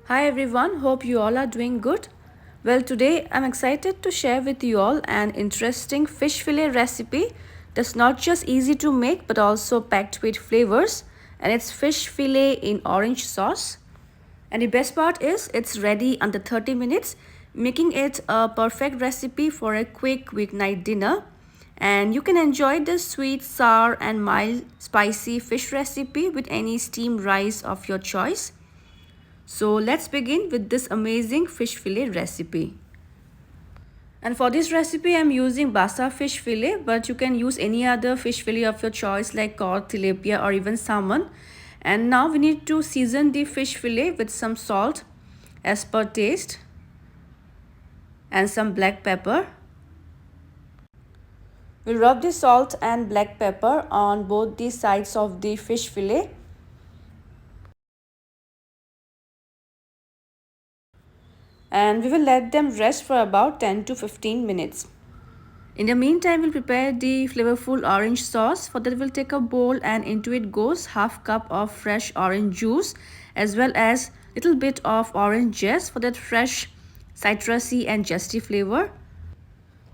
Hi everyone, hope you all are doing good. Well, today I'm excited to share with you all an interesting fish fillet recipe that's not just easy to make but also packed with flavors, and it's fish fillet in orange sauce. And the best part is it's ready under 30 minutes, making it a perfect recipe for a quick weeknight dinner. And you can enjoy this sweet, sour and mild spicy fish recipe with any steamed rice of your choice. So let's begin with this amazing fish fillet recipe. And for this recipe, I'm using Basa fish fillet, but you can use any other fish fillet of your choice like cod, tilapia or even salmon. And now we need to season the fish fillet with some salt as per taste and some black pepper. We'll rub the salt and black pepper on both the sides of the fish fillet. And we will let them rest for about 10 to 15 minutes. In the meantime, we'll prepare the flavorful orange sauce. For that, we'll take a bowl and into it goes half cup of fresh orange juice as well as little bit of orange zest for that fresh citrusy and zesty flavor.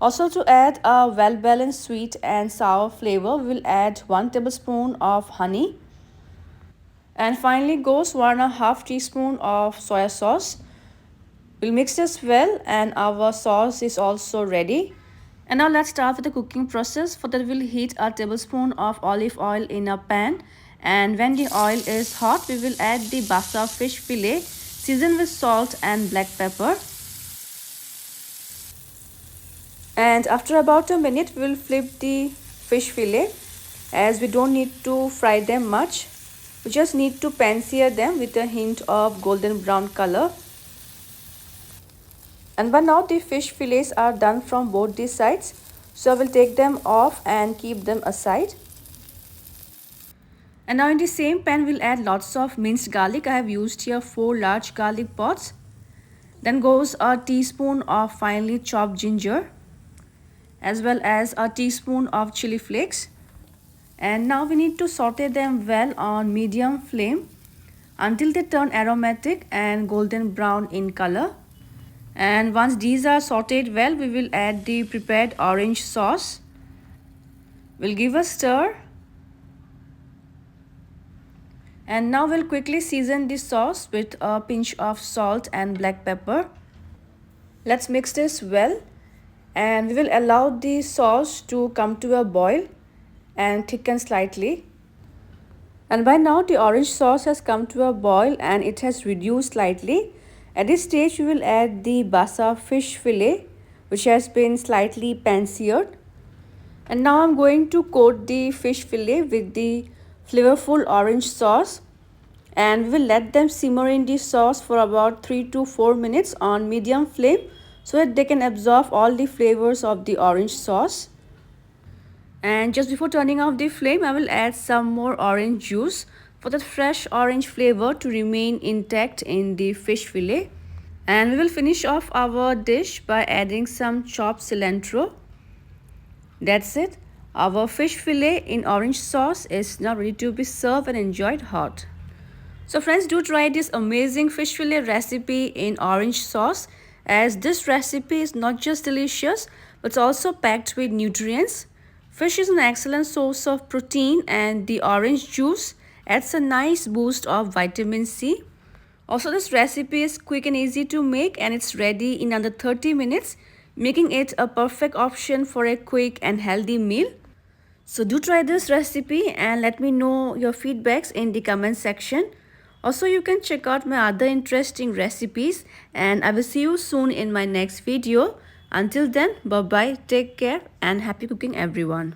Also, to add a well-balanced sweet and sour flavor, we will add 1 tablespoon of honey. And finally goes 1.5 teaspoon of soya sauce. We'll mix this well and our sauce is also ready. And now let's start with the cooking process. For that, we'll heat a tablespoon of olive oil in a pan. And when the oil is hot, we will add the Basa fish fillet seasoned with salt and black pepper. And after about a minute, we'll flip the fish fillet as we don't need to fry them much. We just need to pan sear them with a hint of golden brown color. And by now the fish fillets are done from both these sides. So I will take them off and keep them aside. And now in the same pan we'll add lots of minced garlic. I have used here 4 large garlic pods. Then goes a teaspoon of finely chopped ginger as well as a teaspoon of chili flakes. And now we need to saute them well on medium flame until they turn aromatic and golden brown in color. And once these are sauteed well, we will add the prepared orange sauce. We'll give a stir. And now we'll quickly season the sauce with a pinch of salt and black pepper. Let's mix this well. And we will allow the sauce to come to a boil and thicken slightly. And by now the orange sauce has come to a boil and it has reduced slightly. At this stage, we will add the Basa fish fillet, which has been slightly pan-seared. And now I'm going to coat the fish fillet with the flavorful orange sauce. And we will let them simmer in the sauce for about 3 to 4 minutes on medium flame so that they can absorb all the flavors of the orange sauce. And just before turning off the flame, I will add some more orange juice for that fresh orange flavor to remain intact in the fish fillet. And we will finish off our dish by adding some chopped cilantro. That's it. Our fish fillet in orange sauce is now ready to be served and enjoyed hot. So friends, do try this amazing fish fillet recipe in orange sauce, as this recipe is not just delicious but also packed with nutrients. Fish is an excellent source of protein and the orange juice adds a nice boost of vitamin C. Also, this recipe is quick and easy to make and it's ready in under 30 minutes, making it a perfect option for a quick and healthy meal. So do try this recipe and let me know your feedbacks in the comment section. Also, you can check out my other interesting recipes and I will see you soon in my next video. Until then, bye-bye, take care and happy cooking everyone.